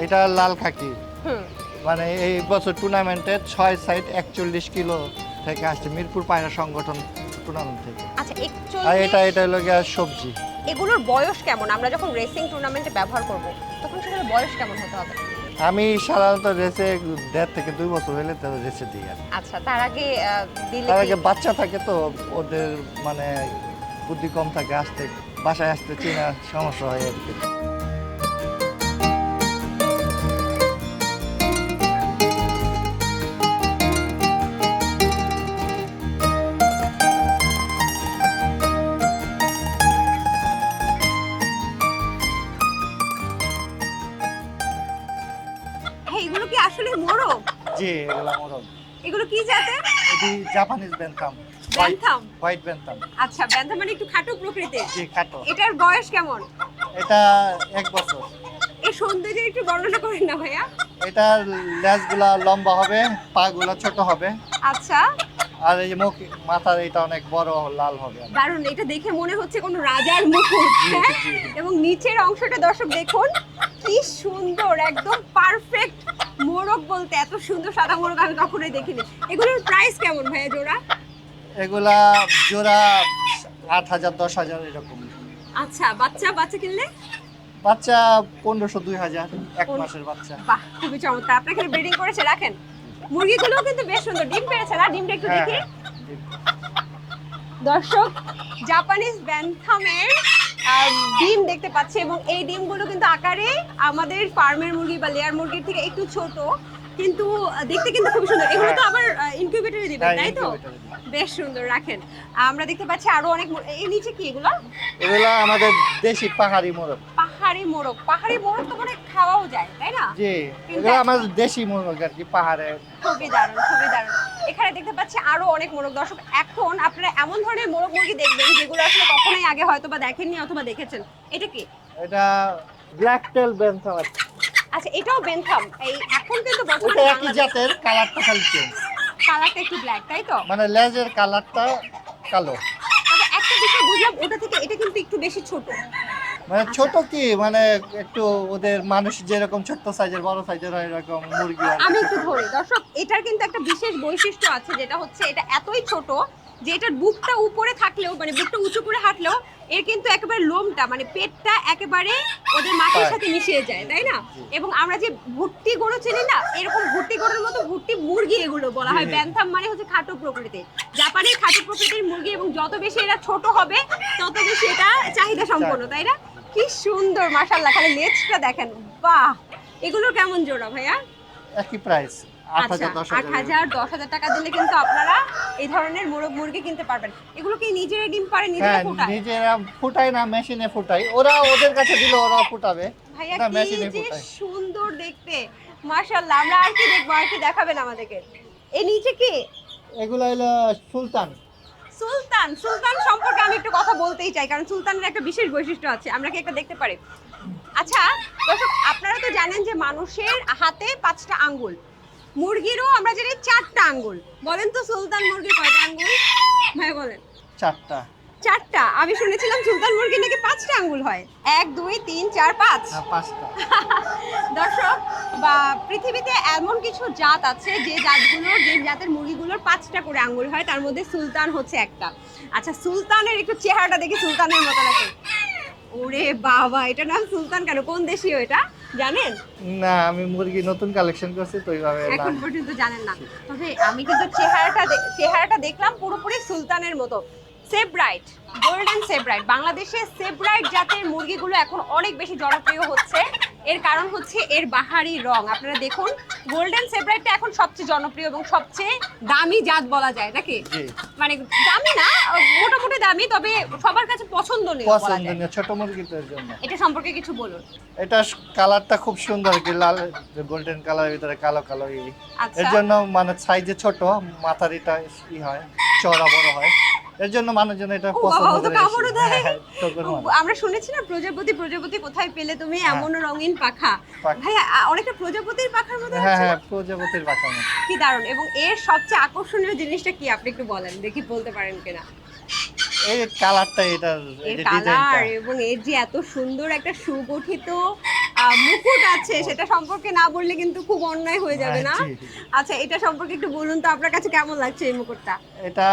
এটা লাল খাকি। হুম। মানে এই বছর টুর্নামেন্টে 6 সাইড 41 কিলো থেকে আসছে মিরপুর পায়রা সংগঠন টুর্নামেন্ট থেকে। আচ্ছা আর 41 এটা হলো গিয়া সবজি। এগুলোর বয়স কেমন? আমরা যখন রেসিং টুর্নামেন্টে ব্যবহার করব তখন সেগুলোর বয়স কেমন হতে হবে? আমি সাধারণত রেসে 1.5 থেকে 2 বছর হলে তো রেসে দিই আর। আচ্ছা তার আগে দিলে তার কি- আগে বাচ্চা থাকে তো ওদের মানে বুদ্ধি কম থাকে, আসতে বাসায় আসতে চেনা সমস্যা হয় আর কি। হ্যাঁ, এগুলো কি আসলে মোরগ? জি, এগুলা মোরগ। এগুলো কি জাতের? এটি Japanese bantam. Bantam? White bantam. আচ্ছা ব্যান্থাম মানে একটু খাটো প্রকৃতির। জি, খাটো। এটার বয়স কেমন? এটা 1 বছর। এই সৌন্দর্যের একটু বর্ণনা করেন না ভাইয়া। এটার লেজগুলা লম্বা হবে, পাগুলা ছোট হবে, আচ্ছা আর এই যে মুখ মাথার এটা অনেক বড় লাল হবে। দারুণ, এটা দেখে মনে হচ্ছে কোনো রাজার মুকুট। হ্যাঁ? জি। এবং নিচের অংশটা দর্শক দেখুন কি সুন্দর, একদম পারফেক্ট মোরগ। বলতে এত সুন্দর সাদা মোরগ আমি কখনোই দেখিনি। এগুলোর প্রাইস কেমন ভাইয়া জোড়া? এগুলা জোড়া 8,000 10,000 এরকম। আচ্ছা বাচ্চা বাচ্চা কিনলে? বাচ্চা 1500 2000 এক মাসের বাচ্চা। বাহ খুবই চমৎকার। আপনার এখানে ব্রিডিং করেছে রাখেন। মুরগিগুলোও কিন্তু বেশ সুন্দর, ডিম পেড়েছে না? ডিমটা একটু হ্যাঁ, দেখি। হ্যাঁ। দর্শক জাপানিজ ব্যান্থামের ডিম দেখতে পাচ্ছি এবং এই ডিমগুলো কিন্তু আকারে আমাদের ফার্মের মুরগি বা লেয়ার মুরগির থেকে একটু ছোট, কিন্তু দেখতে কিন্তু খুব সুন্দর। এগুলো তো আবার ইনকিউবেটরে দিবেন হ্যাঁ, তাই তো? incubator-এ দিই। বেশ সুন্দর রাখেন। আমরা দেখতে পাচ্ছি আরো অনেক এই নিচে কি এগুলো? এগুলা আমাদের দেশি পাহাড়ি মোরগ। পাহাড়ি মোরগ। পাহাড়ি মোরগ তো মানে খাওয়াও যায় তাই না? জি, কিন্তু এগুলো আমাদের দেশি মোরগ আর কি, পাহাড়ে। খুবই দারুণ খুবই দারুণ। এখানে দেখতে পাচ্ছি আরো অনেক মোরগ। দর্শক এখন আপনারা এমন ধরনের মোরগ মুরগি দেখবেন যেগুলো আসলে কখনোই আগে হয়তো বা দেখেননি অথবা দেখেছেন। এটা কি? এটা ব্ল্যাক টেল ব্যান্থাম। আচ্ছা এটাও বেনথাম। এই এখন কিন্তু ওটা বর্তমানে একই বাংলাদেশে জাতের, কালারটা খালি চেঞ্জ। কালারটা একটু ব্ল্যাক তাই তো? মানে লেজের কালারটা কালো। তবে একটা বিষয় বুঝলাম, ওটা থেকে এটা কিন্তু একটু বেশি ছোট। মানে ছোট কি মানে একটু ওদের মানুষ যেরকম ছোট সাইজের বড় সাইজের হয় এরকম মুরগি আর আমি কি একটু ছোট। ধরি দর্শক, এটার কিন্তু একটা বিশেষ বৈশিষ্ট্য আছে, যেটা হচ্ছে এটা এতই ছোট যে এটার বুকটা উপরে থাকলেও মানে বুকটা উঁচু করে হাঁটলেও এর কিন্তু একেবারে লোমটা মানে পেটটা একেবারে ওদের মাটির সাথে মিশিয়ে যায় তাই না? এবং আমরা যে ভুট্টি গরু চিনি না, এরকম ভুট্টি গরুর মতো ভুট্টি মুরগি এগুলো বলা হয়। ব্যান্থাম মানে হচ্ছে খাটো প্রকৃতির, জাপানের খাটো প্রকৃতির মুরগি, এবং যত বেশি এরা ছোট হবে তত বেশি এটা চাহিদা সম্পন্ন তাই না? কি সুন্দর মাশাআল্লাহ, খালি লেজটা দেখেন, বাহ। এগুলো কেমন জোড়া ভাইয়া? একই প্রাইস, আচ্ছা 8,000 8,000 10,000 টাকা দিলে কিন্তু আপনারা এই ধরনের মোরগ মুরগি কিনতে পারবেন। এগুলো কি নিজেরাই ডিম পারে, নিজেরা হ্যাঁ, ফোটায়? নিজেরা ফুটাই না, মেশিনে ফুটাই। ওরা ওদের কাছে দিলে ওরা ফুটাবে। ভাইয়া এটা কি মেশিনে যে ফুটাই। সুন্দর দেখতে, মাশাআল্লাহ। আমরা আর কি দেখবো, আর কি দেখাবেন আমাদেরকে? এই নিচে কি? এগুলো হলো সুলতান। সুলতান। সুলতান সম্পর্কে আমি একটু কথা বলতেই চাই, কারণ সুলতানের একটা বিশেষ বৈশিষ্ট্য আছে। আমরা কি একটা দেখতে পারি? আচ্ছা দর্শক, আপনারা তো জানেন যে মানুষের হাতে 5টা আঙ্গুল, মুরগিরও আমরা জানি 4টা আঙ্গুল। বলেন তো সুলতান মুরগির কয়টা আঙ্গুল? ভাই বলেন। 4টা। 4টা? আমি শুনেছিলাম সুলতান মুরগি নাকি 5টা আঙ্গুল হয়। 1 2 3 4 5। হ্যাঁ, 5টা। দর্শক, বা পৃথিবীতে এমন কিছু জাত আছে যে জাতের মুরগিগুলোর 5টা করে আঙ্গুল হয়, তার মধ্যে সুলতান হচ্ছে একটা। আচ্ছা সুলতানের একটু চেহারাটা দেখি, সুলতানের মতো নাকি? ওরে বাবা, এটা নাম সুলতান কেন? কোন দেশীয় এটা জানেন? না, আমি মুরগি নতুন কালেকশন করছি তো এইভাবে এখন নাম। পর্যন্ত জানেন না। তবে আমি কিন্তু চেহারাটা দেখলাম পুরোপুরি সুলতানের মতো। Sebright, golden Sebright. বাংলাদেশে সেব্রাইট জাতের মুরগিগুলো এখন অনেক বেশি জনপ্রিয় হচ্ছে। এর কারণ হচ্ছে এর বাহারি রং। আপনারা দেখুন, গোল্ডেন সেব্রাইটটা এখন সবচেয়ে জনপ্রিয় এবং সবচেয়ে দামি জাত বলা যায় নাকি? জি, মানে দামি না, মোটামুটি দামি, তবে সবার কাছে পছন্দনীয় বলা যায়। পছন্দনীয় ছোট মুরগিদের জন্য। এটা সম্পর্কে কিছু বলুন। এটা কালারটা খুব সুন্দর, কি লাল গোল্ডেন কালারের ভিতরে কালো কালো আচ্ছা। এর জন্য মানে সাইজে ছোট, মাথার এটা ই হয়, চওড়া বড় হয়। এর জন্য মানুষজন এটা ও বাবা, পছন্দ ও তো করে কামড়ও বেশি। দেয়। হ্যাঁ, হ্যাঁ, ঠোকর মারে। আমরা শুনেছি না, প্রজাপতি কোথায় পেলে তুমি, হ্যাঁ। এমন রঙিন পাখা। পাখা। ভাইয়া অনেকটা প্রজাপতির পাখার মতো হ্যাঁ, আছে। হ্যাঁ, প্রজাপতির বাঁকা মতো। কি দারুণ। এবং এর সবচেয়ে আকর্ষণীয় জিনিসটা কি আপনি একটু বলেন দেখি, বলতে পারেন কিনা? এই কালারটা, এটার এই এর যে কালার ডিজাইনটা। এবং এর যে এত সুন্দর একটা সুগঠিত মুকুট আছে সেটা সম্পর্কে না বললে কিন্তু খুব অন্যায় হয়ে যাবে না? জি, জি। আচ্ছা, এটা সম্পর্কে একটু বলুন তো আপনার কাছে কেমন লাগছে এই মুকুটটা? এটা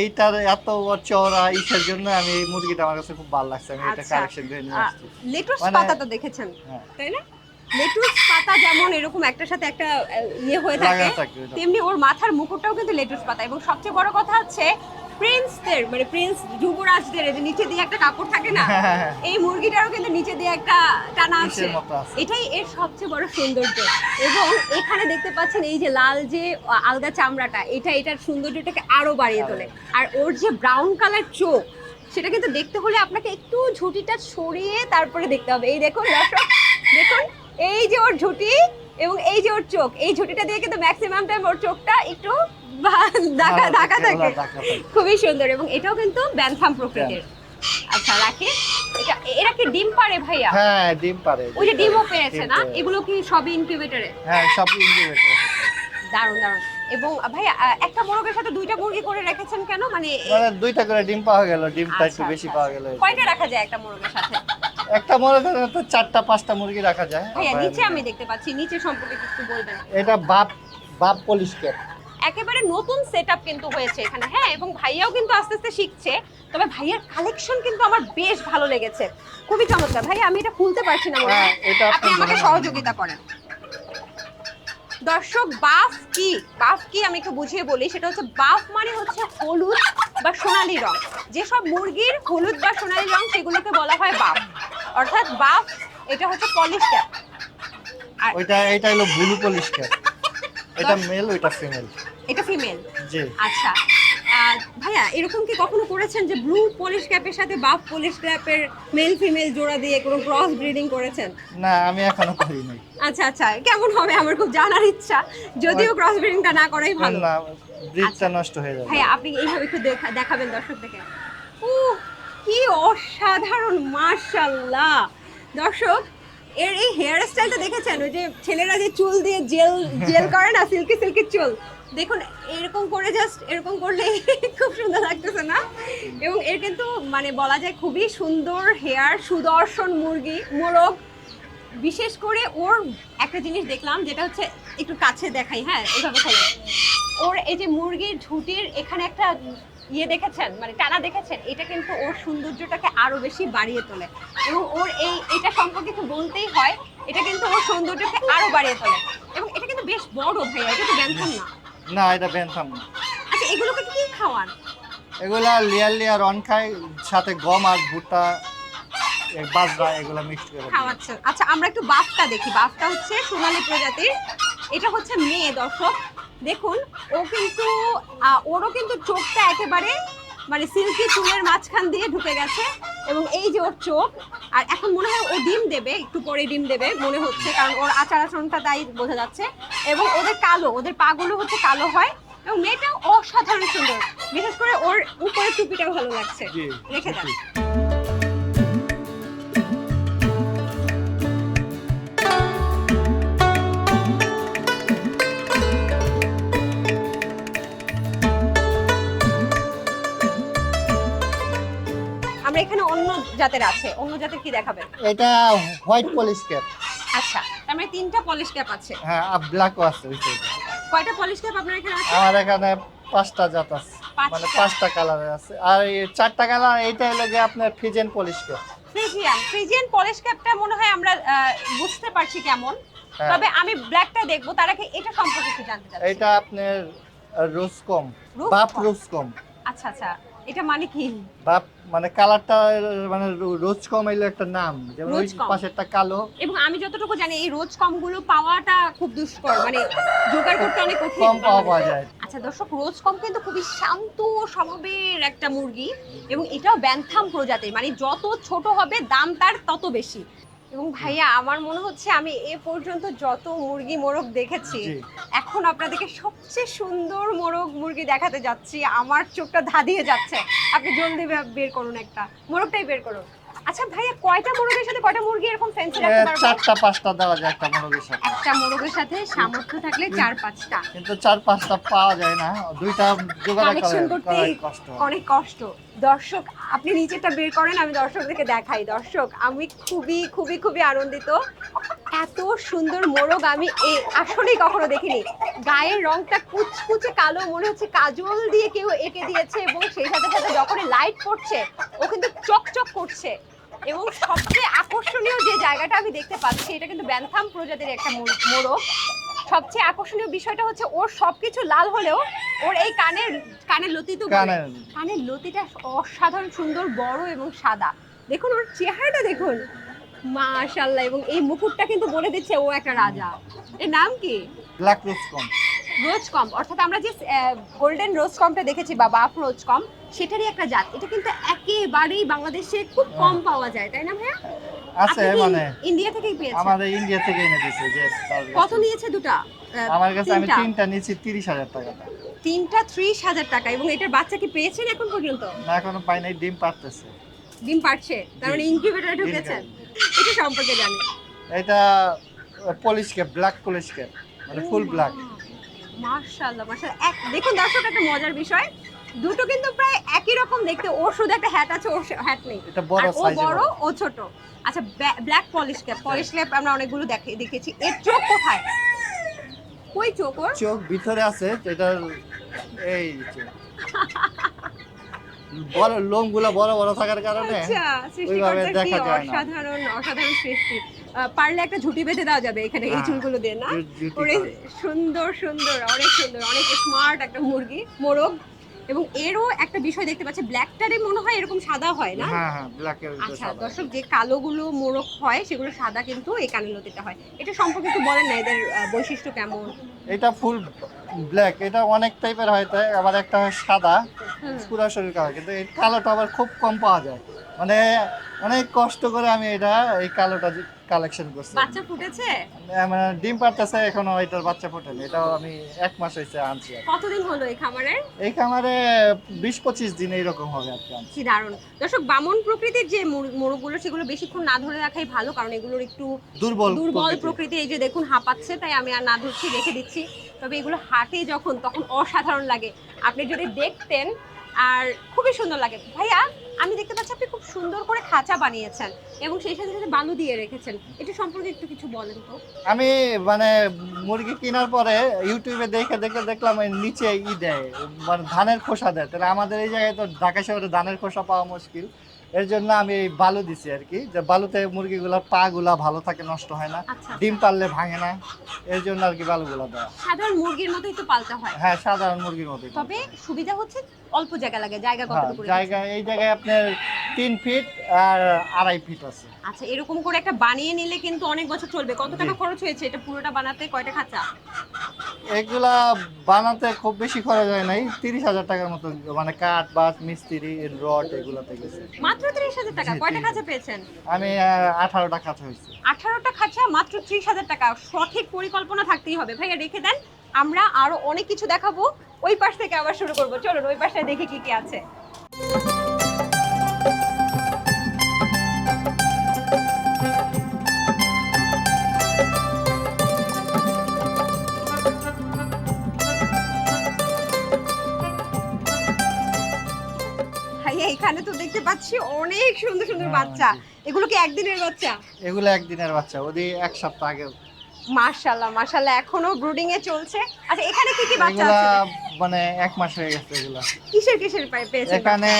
এইটার এত চওড়া ইসের জন্য আমি এই মুরগিটা আমার কাছে খুব ভালো লাগছে, আমি এটা আচ্ছা, কালেকশন করে নিয়ে আসছি। লেটুস মানে- পাতা তো দেখেছেন, হ্যাঁ। তাই না? লেটুস পাতা যেমন এরকম একটার সাথে একটা ইয়ে হয়ে থাকে, লাগা থাকে ওটা। তেমনি ওর মাথার মুকুটটাও কিন্তু লেটুস পাতা। এবং সবচেয়ে বড় কথা হচ্ছে প্রিন্সদের মানে প্রিন্স যুবরাজদের এই যে নিচে দিয়ে একটা কাপড় থাকে না, হ্যাঁ। এই মুরগিটারও কিন্তু নিচে দিয়ে একটা টানা আছে। ইসের মতো আছে। এটাই এর সবচেয়ে বড় সৌন্দর্য। এবং এখানে দেখতে পাচ্ছেন এই যে লাল যে আলগা চামড়াটা, এটা এটার সৌন্দর্যটাকে আরো বাড়িয়ে তোলে। আর ওর যে ব্রাউন কালার চোখ, সেটা কিন্তু দেখতে হলে আপনাকে একটু ঝুঁটিটা সরিয়ে তারপরে দেখতে হবে। এই দেখুন দর্শক, দেখুন এই যে ওর ঝুঁটি এবং এই যে ওর চোখ, এই ঝুঁটিটা দিয়ে কিন্তু ম্যাক্সিমাম টাইম ওর চোখটা একটু ঢাকা থাকে। খুবই সুন্দর। এবং এটাও কিন্তু ব্যানথাম প্রকৃতির। আচ্ছা, রাখি। এরা কি ডিম পারে ভাইয়া? হ্যাঁ, ডিম পারে। ওই যে ডিমও পেরেছে ডিম না? পারে। এগুলো কি সবই ইনকিউবেটরে? হ্যাঁ, সব ইনকিউবেটর। দারুণ দারুণ। এবং ভাইয়া একটা মোরগের সাথে দুইটা মুরগি করে রেখেছেন কেন? মানে মানে দুইটা করে ডিম পাওয়া গেল, ডিমটা একটু আচ্ছা, বেশি আচ্ছা। পাওয়া গেল। কয়টা রাখা যায় একটা মোরগের সাথে? একটা মনে করেন তো 4টা-5টা মুরগি রাখা যায়। ভাইয়া আবার নিচে আমি দেখতে পাচ্ছি, নিচে সম্পর্কে একটু বলবেন। এটা বাপ পলিশ ক্যাপ। একেবারে নতুন সেটআপ কিন্তু হয়েছে এখানে, হ্যাঁ। এবং ভাইয়াও কিন্তু আস্তে আস্তে শিখছে। তবে ভাইয়ার কালেকশন কিন্তু আমার বেশ ভালো লেগেছে, খুবই চমৎকার। ভাইয়া আমি এটা খুলতে পারছি না মনে হয়। হ্যাঁ, এটা আপনি আমাকে ধরে সহযোগিতা করেন। দর্শক, বাফ কি আমি একটু বুঝিয়ে বলি। সেটা হচ্ছে বাফ মানে হচ্ছে হলুদ বা সোনালী রং। যেসব মুরগির হলুদ বা সোনালী রং সেগুলোকে বলা হয় বাফ। অর্থাৎ বাফ এটা হচ্ছে পলিশ ক্যাপ। আর এটা হলো ব্লু পলিশ ক্যাপ। এটা মেল, ওইটা ফিমেল। এটা ফিমেল। জি। আচ্ছা, ভাইয়া এরকম কি কখনো করেছেন যে ব্লু পলিশ ক্যাপের সাথে বাফ পলিশ ক্যাপের মেল ফিমেল জোড়া দিয়ে কোনো ক্রস ব্রিডিং করেছেন? না, আমি এখনো করি নাই। আচ্ছা আচ্ছা, কেমন হবে আমার খুব জানার ইচ্ছা, যদিও ক্রস ব্রিডিংটা না করাই ভালো। না, ব্রিডটা আচ্ছা। নষ্ট হয়ে যাবে। ভাইয়া আপনি এইভাবে একটু দেখাবেন দর্শকদেরকে। কি অসাধারণ, মাশাআল্লাহ। দর্শক, এর এই হেয়ার স্টাইলটা দেখেছেন? ওই যে ছেলেরা যে চুল দিয়ে জেল করে না, সিল্কি চুল, দেখুন এরকম করে জাস্ট এরকম করলে খুব সুন্দর লাগতেছে না? এবং এর কিন্তু মানে বলা যায় খুবই সুন্দর হেয়ার, সুদর্শন মোরগ। বিশেষ করে ওর একটা জিনিস দেখলাম, যেটা হচ্ছে একটু কাছে দেখাই, হ্যাঁ এইভাবে খোলো। ওর এই যে মুরগির ঝুঁটির এখানে একটা ইয়ে দেখেছেন, মানে টানা দেখেছেন, এটা কিন্তু ওর সৌন্দর্যটাকে আরো বেশি বাড়িয়ে তোলে। এবং ওর এটা সম্পর্কে একটু বলতেই হয়, এটা কিন্তু ওর সৌন্দর্যকে আরো বাড়িয়ে তোলে। এবং এটা কিন্তু বেশ বড় ভাইয়া, এটা তো ব্যানথাম না? না, এটা বেনথাম না। আচ্ছা, এগুলোকে কি খাওয়ান? এগুলা লেয়ার রন খায়, সাথে গম আর ভুট্টা, বাজরা, এগুলা মিক্সড করে দিই। খাওয়াচ্ছেন। আচ্ছা, আমরা একটু বাফটা দেখি। বাফটা হচ্ছে সোনালী প্রজাতির, এটা হচ্ছে মেয়ে। দর্শক দেখুন, ও কিন্তু ওরও কিন্তু চোখটা একেবারে মানে সিল্কি চুলের মাঝখান দিয়ে ঢুকে গেছে। এবং এই যে ওর চোখ, আর এখন মনে হয় ও ডিম দেবে, একটু পরে ডিম দেবে মনে হচ্ছে, কারণ ওর আচার আচরণটা তাই বোঝা যাচ্ছে। এবং ওদের পাগুলো হচ্ছে কালো হয়। এবং মেয়েটাও অসাধারণ সুন্দর, বিশেষ করে ওর উপরে টুপিটাও ভালো লাগছে। জি, রেখে দেন। আমরা এখানে অন্য জাতের আছে, অন্য জাতের কি দেখাবেন? এটা হোয়াইট পলিশ ক্যাপ। আচ্ছা, তার মানে 3টা পলিশ ক্যাপ আছে। হ্যাঁ, আর ব্ল্যাকও আছে ওই সাইডে। কয়টা পলিশ ক্যাপ আপনার এখানে আছে? আমার এখানে 5টা জাত আছে, 5টা? মানে 5টা কালারে আছে। আর এই 4টা কালার, এইটা হলো যে আপনার Phrygian Polish cap. Phrygian Polish ক্যাপটা মনে হয় আমরা বুঝতে পারছি কেমন। হ্যাঁ। তবে আমি ব্ল্যাকটা দেখবো, তার আগে এটা সম্পর্কে একটু জানতে চাচ্ছি। এটা আপনার রোজকম, রোজকম? বাপ রোজকম। আচ্ছা আচ্ছা, এটা মানে কি? বাপ মানে কালারটা, মানে রোজকম হইলো একটা নাম, যেমন ওই রোজকম। পাশেরটা কালো। এবং আমি যতটুকু জানি এই রোজ কমগুলো পাওয়াটা খুব দুষ্কর, মানে জোগাড় করতে অনেক কঠিন। কম পাওয়া যায়। আচ্ছা দর্শক, রোজ কম কিন্তু খুবই শান্ত স্বভাবের একটা মুরগি। এবং এটাও ব্যানথাম প্রজাতির, মানে যত ছোট হবে দাম তার তত বেশি। এবং ভাইয়া আমার মনে হচ্ছে আমি এ পর্যন্ত যত মোরগ দেখেছি, জি। এখন আপনাদেরকে সবচেয়ে সুন্দর মুরগি দেখাতে যাচ্ছি। আমার চোখটা ধাঁধিয়ে যাচ্ছে। আপনি জলদি বের করুন, একটা মোরগটাই বের করুন। আচ্ছা ভাইয়া, কয়টা মোরগের সাথে কয়টা মুরগি এরকম ফ্যান্সি রাখতে পারবো? 4টা 5টা দেওয়া যায় একটা মুরগির সাথে। একটা মোরগের সাথে সামর্থ্য থাকলে 4-5টা। কিন্তু 4-5টা পাওয়া যায় না, দুইটা জোগাড় কালেকশন করতে করা কষ্ট হয়। অনেক কষ্ট। দর্শক, আপনি নিচেটা বের করেন, আমি দর্শকদেরকে দেখাই। দর্শক, আমি খুবই খুবই খুবই আনন্দিত। এত সুন্দর মোরগ আমি আসলেই কখনো দেখিনি। গায়ের রংটা কুচকুচে কালো, মনে হচ্ছে কাজল দিয়ে কেউ এঁকে দিয়েছে, এবং সেই সাথে সাথে যখন লাইট পড়ছে ও কিন্তু চকচক করছে। এবং সবচেয়ে আকর্ষণীয় যে জায়গাটা আমি দেখতে পাচ্ছি, এটা কিন্তু ব্যান্থাম প্রজাতির একটা মোরগ। সবচেয়ে আকর্ষণীয় বিষয়টা হচ্ছে ওর সবকিছু লাল হলেও ওর এই কানের লতি তো কানের লতিটা অসাধারণ সুন্দর, বড় এবং সাদা। দেখুন ওর চেহারাটা দেখুন, মাশাআল্লাহ। এবং এই মুকুটটা কিন্তু বলে দিচ্ছে ও একটা রাজা। এর নাম কি? ব্ল্যাক রোজ কম। রোজ কম, অর্থাৎ আমরা যে গোল্ডেন রোজ কমটা দেখেছি বা বাফ রোজ কম, সেটারই একটা জাত। এটা কিন্তু একেবারেই বাংলাদেশে খুব কম পাওয়া যায়, তাই না ভাইয়া? আছে মানে ইন্ডিয়া থেকেই পেয়েছেন? আমাদের ইন্ডিয়া থেকে এনে দিয়েছে। যে কত নিয়েছে দুটা? আমার কাছে আমি 3টা নিয়েছি 30,000 টাকা। 3টা 30,000 টাকা। এবং এটার বাচ্চা কি পেয়েছেন এখন পর্যন্ত? না, এখনো পাই নাই, ডিম পারতেছে। ডিম পারছে, তার মানে ইনকিউবেটরে ঢুকেছেন। এটা সম্পর্কে জানি। এটা polish cap, black polish cap, মানে ফুল ব্ল্যাক। মাশাআল্লাহ মাশাআল্লাহ। দেখুন দর্শক, একটা মজার বিষয়, দুটো কিন্তু প্রায় একই রকম দেখতে। ওর শুধু একটা হ্যাট আছে, ওর হ্যাট নেই। এটা বড় ও সাইজের, বড় ও ছোট। আচ্ছা, black polish cap. Polish cap আমরা অনেকগুলো দেখেছি। এর চোখ কোথায়? কই চোখ ওর? চোখ ভিতরে আছে, এটার এই যে বড় লোমগুলো বড় বড় থাকার কারণে আচ্ছা, ওইভাবে সৃষ্টিকর্তার কি দেখা যায় না। অসাধারণ অসাধারণ সৃষ্টি। পারলে একটা ঝুঁটি বেঁধে দেওয়া যাবে এখানে এই হ্যাঁ, চুলগুলো দিয়ে, না? ঝুঁটি ওরে করে। সুন্দর সুন্দর, অনেক সুন্দর, অনেক স্মার্ট একটা মোরগ। এবং এরও একটা বিষয় দেখতে পাচ্ছি, ব্ল্যাকটারই মনে হয় এরকম সাদা হয়, না? হ্যাঁ হ্যাঁ, ব্ল্যাকের ভিতরে আচ্ছা সাদা। দর্শক, যে কালোগুলো মোরগ হয় সেগুলো সাদা, কিন্তু এই কানের লতিটা হয়। এটা সম্পর্কে একটু বলেন না, এদের বৈশিষ্ট্য কেমন? এটা ফুল ব্ল্যাক, এটা অনেক টাইপের হয়, তাই আবার একটা হয় সাদা হুম। পুরো শরীর কালো, কিন্তু এই কালোটা আবার খুব কম পাওয়া যায়। মানে অনেক কষ্ট করে আমি এটা এই কালোটা কালেকশন করছি। বাচ্চা ফুটেছে? মানে ডিম পারতেছে, এখনো এটার বাচ্চা ফোটেনি। এটা আমি 1 মাস হয়েছে আনছি আর কি। কতদিন হলো এই খামারে? এই খামারে 20-25 দিন এইরকম হবে আর কি আনছি। কি দারুণ। দর্শক, বামন প্রকৃতির যে মোরগগুলো, সেগুলো বেশিক্ষণ না ধরে রাখাই ভালো, কারণ এগুলোর একটু দুর্বল প্রকৃতি। এই যে দেখুন হাঁপাচ্ছে, তাই আমি আর না ধরছি, রেখে দিচ্ছি। তবে এগুলো হাঁটে যখন, তখন অসাধারণ লাগে, আপনি যদি দেখতেন। আর খুবই সুন্দর লাগে। ভাইয়া, আমি দেখতে পাচ্ছি আপনি খুব সুন্দর করে খাঁচা বানিয়েছেন এবং সেই সাথে সাথে বালু দিয়ে রেখেছেন। এটা সম্পর্কে একটু কিছু বলেন তো। আমি মানে মুরগি কেনার পরে ইউটিউবে দেখলাম এই নিচে দেয়, মানে ধানের খোসা দেয়। তাহলে আমাদের এই জায়গায় তো ঢাকা শহরে ধানের খোসা পাওয়া মুশকিল, এর জন্য আমি এই বালু দিছি আর কি, যে বালুতে মুরগিগুলোর পা গুলা ভালো থাকে, নষ্ট হয় না, আচ্ছা, ডিম পারলে ভাঙে না, এর জন্য আর কি বালুগুলা দেওয়া। সাধারণ মুরগির মতোই তো পালতে হয়। হ্যাঁ, সাধারণ মুরগির মতোই। তবে সুবিধা হচ্ছে অল্প জায়গা লাগে। জায়গা হ্যাঁ, কতটুকু? জায়গা এই জায়গায় আপনার 3 ফিট আর 2.5 ফিট আছে। আচ্ছা, এরকম করে একটা বানিয়ে নিলে কিন্তু অনেক বছর চলবে। কত টাকা খরচ হয়েছে এটা পুরোটা বানাতে? কয়টা খাঁচা? এগুলা বানাতে খুব বেশি খরচ হয় নাই, 30,000 টাকার মতো, মানে কাঠ বাস মিস্ত্রি রড এগুলাতে গেছে। মাত্র 30,000 টাকা? জি, কয়টা 30,000 খাঁচা পেয়েছেন? আমি 18টা খাঁচা হয়েছে। 18টা খাঁচা, মাত্র 30,000 টাকা। সঠিক পরিকল্পনা থাকতেই হবে। ভাইয়া রেখে দেন, আমরা আরো অনেক কিছু দেখাবো। ওই পাশ থেকে আবার শুরু করবো, চলুন ওই পাশে দেখি কি কি আছে। ভাইয়া, এখানে তো দেখতে পাচ্ছি অনেক সুন্দর সুন্দর বাচ্চা। এগুলো কি একদিনের বাচ্চা? এগুলো একদিনের বাচ্চা, ওদের 1 সপ্তাহ আগে। মাশাআল্লাহ মাশাআল্লাহ, এখনো ব্রুডিং এ চলছে। আচ্ছা, এখানে কি কি বাচ্চা এগুলা আছে? মানে 1 মাস হয়ে গেছে এগুলা। কিসের পেয়েছেন? এখানে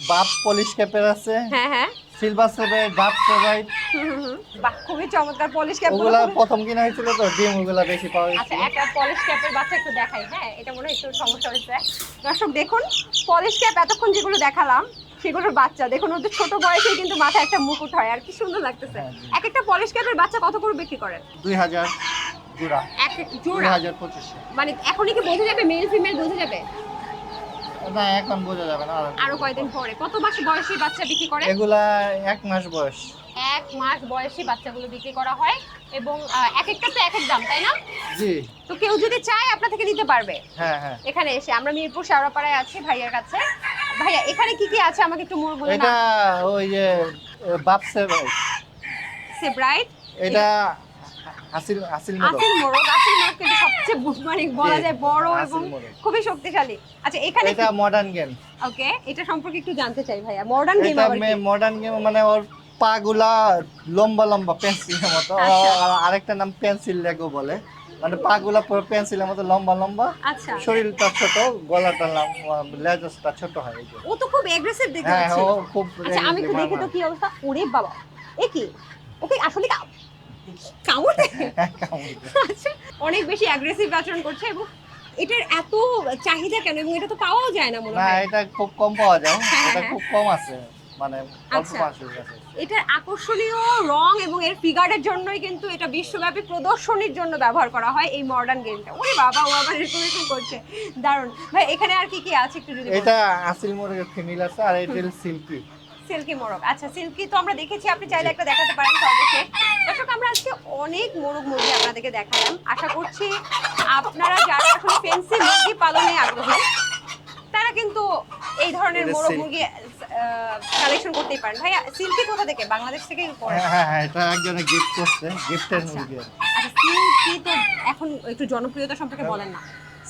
বাপ পলিশ ক্যাপের আছে, হ্যাঁ হ্যাঁ, সিলভার সেভের ডাব প্রোভাইড। বাহ, খুবই চমৎকার। পলিশ ক্যাপ ওগুলা প্রথম কিনা হয়েছিল তো, ডিম ওগুলা বেশি পাওয়া আচ্ছা, গেছে। একটা পলিশ ক্যাপের বাচ্চা একটু দেখাই। হ্যাঁ, এটা মনে হয় একটু সমস্যা হয়েছে। দর্শক দেখুন, পলিশ ক্যাপ এতক্ষণ যেগুলো দেখালাম সেগুলোর বাচ্চা দেখুন। ওদের ছোট বয়সেই কিন্তু মাথায় একটা মুকুট হয়, আর কি সুন্দর লাগতেছে। হ্যাঁ, জি। এক একটা পলিশ ক্যাপের বাচ্চা কত করে বিক্রি করেন? 2000 জোড়া। এক জোড়া? 2025। মানে এখনই কি বোঝা যাবে মেল ফিমেল বোঝা যাবে? না, এখন বোঝা যাবে না, আরো কয়দিন পরে। কত মাস বয়সী বাচ্চা বিক্রি করেন? এগুলা 1 মাস বয়স। 1 মাস বয়সী বাচ্চাগুলো বিক্রি করা হয় এবং এক একটা তো এক এক দাম, তাই না? জি। তো কেউ যদি চায় আপনার থেকে নিতে পারবে হ্যাঁ হ্যাঁ। এখানে এসে। আমরা মিরপুর শেওড়াপাড়ায় আছি ভাইয়ার কাছে। ভাইয়া, এখানে কি কি আছে আমাকে একটু বলে এটা না। ওই যে বাপসে সেব্রাইট, এটা আসিল আসিল মোরগ। আসিল মোরগ কিন্তু সবচেয়ে মানে বলা যায় বড় এবং খুবই শক্তিশালী। আচ্ছা এখানে এটা মডার্ন গেম। ওকে, এটা সম্পর্কে একটু জানতে চাই ভাইয়া। মডার্ন গেম এটা আবার কি? মডার্ন গেম মানে ওর পাগুলা লম্বা লম্বা পেন্সিলের মতো, আচ্ছা। আর আরেকটা নাম পেন্সিল লেগো বলে, মানে পাগুলা পুরো পেন্সিলের মতো লম্বা লম্বা, আচ্ছা, শরীরটা ছোট, গলাটা লেজটা ছোট হয়। এই যে ও তো খুব এগ্রেসিভ দেখতে হ্যাঁ, পাচ্ছি। ও খুব আচ্ছা আমি একটু দেখি তো কি অবস্থা। ওরে বাবা, এ কি? ওকে আসলে কামড় দেয়? আচ্ছা, অনেক বেশি অ্যাগ্রেসিভ আচরণ করছে এবং এটার এত চাহিদা কেন, এবং এটা তো পাওয়াও যায় না মনে না, হয়। এটা খুব কম পাওয়া যায়, হ্যাঁ, এটা হ্যাঁ। খুব কম আছে, মানে অল্প আচ্ছা। মানুষের কাছে। এটার আকর্ষণীয় রং এবং এর ফিগারের জন্যই কিন্তু এটা বিশ্বব্যাপী প্রদর্শনীর জন্য ব্যবহার করা হয় এই মডার্ন গেমটা। ওরে বাবা, ও আবার এরকম করছে, দারুণ। ভাই এখানে আর কি কি আছে একটু যদি এটা আসিল মোরগের ফিমেল আছে, আর এটা সিল্কি। সিল্কি মোরগ। আচ্ছা সিল্কি তো আমরা দেখেছি, আপনি চাইলে একটা দেখাতে পারেন সর্বশেষ। দর্শক আমরা আজকে অনেক মোরগ মুরগি আপনাদেরকে দেখালাম। আশা করছি আপনারা যারা আসলে ফেন্সি মুরগি পালনে আগ্রহী তারা কিন্তু এই ধরনের এটা মোরগ silky। মুরগি কালেকশন করতেই পারেন। ভাইয়া সিল্কি কোথা থেকে? বাংলাদেশ থেকে করে? হ্যাঁ, এটা একজনে গিফট করছে, গিফটের আচ্ছা। মুরগি। আচ্ছা সিল্কি তো এখন একটু জনপ্রিয়তা সম্পর্কে বলেন না।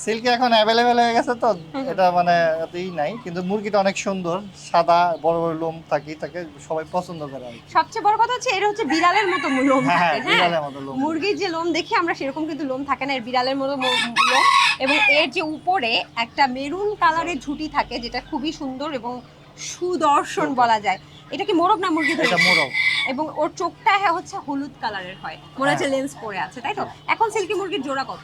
সিল্কি এখন অ্যাভেলেবেল হয়ে গেছে তো, হুম। এটা মানে এতই নাই, কিন্তু মুরগিটা অনেক সুন্দর, সাদা বড় বড় লোম থাকে, তাকে সবাই পছন্দ করে আর কি। সবচেয়ে বড় কথা হচ্ছে এটা হচ্ছে বিড়ালের মতো লোম হ্যাঁ, থাকে। হ্যাঁ, বিড়ালের মতো লোম। মুরগির যে লোম দেখি আমরা সেরকম কিন্তু লোম থাকে না, এর বিড়ালের মতো লোম। এবং এর যে উপরে একটা মেরুন কালারের ঝুঁটি থাকে যেটা খুবই সুন্দর এবং সুদর্শন বলা যায়। এটা কি মোরগ না মুরগি? এটা মোরগ। এবং ওর চোখটা হচ্ছে হলুদ কালারের হয়, মনে হচ্ছে লেন্স পরে আছে, তাই তো? এখন সিল্কি মুরগির জোড়া কত?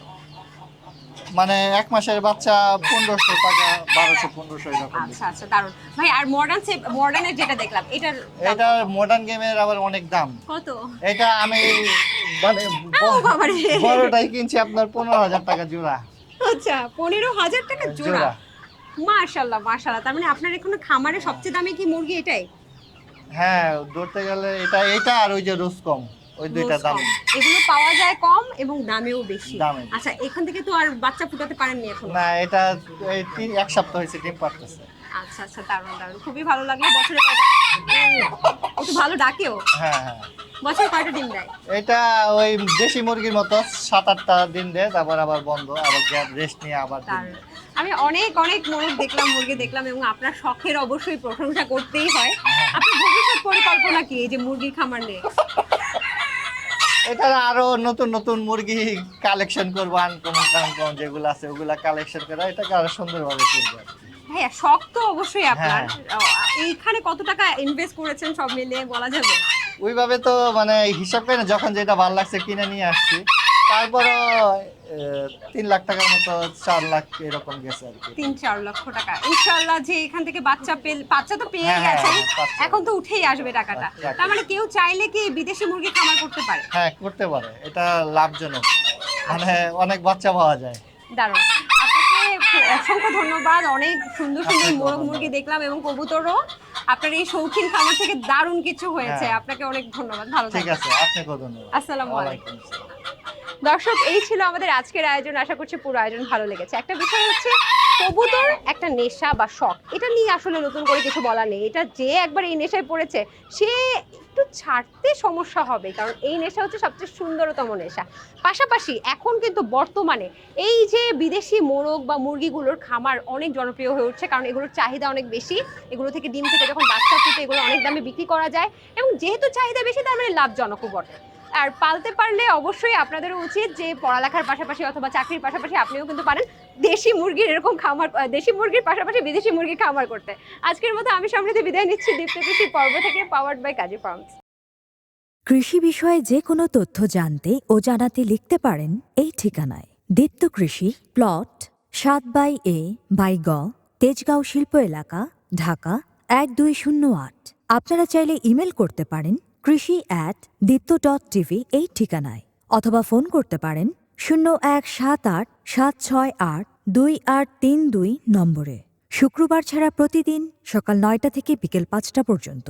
মানে 1 মাসের বাচ্চা 1500 টাকা, 1200-1500 এরকম। আচ্ছা আচ্ছা, দারুণ। ভাই আর মডার্নের যেটা দেখলাম এটার দাম এটা মডার্ন গেমের আবার অনেক দাম। কত? এটা আমি মানে ও বাবারে। বড়টাই কিনছি আপনার 15,000 টাকা জোড়া। আচ্ছা 15,000 টাকা জোড়া। মাশাআল্লাহ মাশাআল্লাহ, তার মানে আপনার এখানে খামারে সবচেয়ে দামি কি মুরগি এটাই? হ্যাঁ, ধরতে গেলে এটা আর ওই যে রোজ কম, ওই দুইটা রোজ দাম। কম। এগুলো পাওয়া যায় কম এবং দামেও বেশি। দামে। আচ্ছা এখান থেকে তো আর বাচ্চা ফুটাতে পারেননি এখন? না, এটা এই 1 সপ্তাহ হয়েছে ডিম পাড়তেছে। আচ্ছা আচ্ছা, দারুণ দারুণ, খুবই ভালো লাগলো। বছরে কয়টা? একটু ভালো ডাকেও। হ্যাঁ। বছরে কয়টা ডিম দেয়? এটা ওই দেশি মুরগির মতো 7-8টা দিন দেয়, তারপর আবার বন্ধ, আবার গ্যাপ রেস্ট নিয়ে আবার ডিম দারুণ। দেয়। আমি অনেক অনেক মোরগ দেখলাম, মুরগি দেখলাম, এবং আপনার শখের অবশ্যই প্রশংসা করতেই হয়। আপনার ভবিষ্যৎ পরিকল্পনা কি এই যে মুরগির খামার নিয়ে? এটা আরো নতুন নতুন মুরগি কালেকশন করবো, আনকমন যেগুলো আছে ওগুলা কালেকশন করা, এটাকে আরো সুন্দরভাবে করবো। ভাইয়া শখ তো অবশ্যই আপনার। হ্যাঁ। এইখানে কত টাকা ইনভেস্ট করেছেন সব মিলিয়ে বলা যাবে? ওইভাবে তো মানে হিসাব করে না, যখন যেটা ভালো লাগছে কিনে নিয়ে আসছি। তারপরও 3 লাখ টাকার মতো, 4 লাখ এরকম গেছে আর কি। 3-4 লক্ষ টাকা। ইনশাআল্লাহ যে এখান থেকে বাচ্চা তো পেয়ে হ্যাঁ, গেছেন, বাচ্চা। এখন তো উঠেই আসবে টাকাটা। আচ্ছা। তার মানে কেউ চাইলে কি বিদেশি মুরগি খামার করতে পারে? হ্যাঁ, করতে পারে, এটা লাভজনক, মানে অনেক বাচ্চা পাওয়া যায়। দারুণ। আপনাকে অসংখ্য ধন্যবাদ। অনেক সুন্দর সুন্দর আপনাকেও মোরগ ধন্যবাদ। মুরগি দেখলাম এবং কবুতরও। আপনার এই শৌখিন খামার থেকে দারুণ কিছু হয়েছে। হ্যাঁ। আপনাকে অনেক ধন্যবাদ, ভালো ঠিক থাকবেন। আছে, আপনাকেও ধন্যবাদ। আসসালামু আলাইকুম। ওয়ালাইকুম আসসালাম। দর্শক এই ছিল আমাদের আজকের আয়োজন। আশা করছি পুরো আয়োজন ভালো লেগেছে। একটা বিষয় হচ্ছে কবুতর একটা নেশা বা শখ, এটা নিয়ে আসলে নতুন করে কিছু বলা নেই। এটা যে একবার এই নেশায় পড়েছে সে একটু ছাড়তে সমস্যা হবে, কারণ এই নেশা হচ্ছে সবচেয়ে সুন্দরতম নেশা। পাশাপাশি এখন কিন্তু বর্তমানে এই যে বিদেশি মোরগ বা মুরগিগুলোর খামার অনেক জনপ্রিয় হয়ে উঠছে, কারণ এগুলোর চাহিদা অনেক বেশি। এগুলো থেকে ডিম থেকে যখন বাচ্চা ফুটে এগুলো অনেক দামে বিক্রি করা যায়, এবং যেহেতু চাহিদা বেশি তার মানে লাভজনকও বটে। আর পালতে পারলে অবশ্যই আপনাদেরও উচিত যে পড়ালেখার পাশাপাশি অথবা চাকরির পাশাপাশি আপনিও কিন্তু পারেন দেশি মুরগির এরকম খামার, দেশি মুরগির পাশাপাশি বিদেশি মুরগির খামার করতে। আজকের মতো আমি সমৃদ্ধি বিদায় নিচ্ছি দীপ্ত কৃষি পর্ব থেকে, পাওয়ার্ড বাই কাজী ফার্মস। কৃষি বিষয়ে যে কোনো তথ্য জানতে ও জানাতে লিখতে পারেন এই ঠিকানায়। দীপ্ত কৃষি, প্লট 7/A/গ, তেজগাঁও শিল্প এলাকা, ঢাকা 1208। আপনারা চাইলে ইমেল করতে পারেন krishi@dipto.tv এই ঠিকানায়, অথবা ফোন করতে পারেন 0178-768-2832 নম্বরে। শুক্রবার ছাড়া প্রতিদিন সকাল 9টা থেকে বিকেল 5টা পর্যন্ত।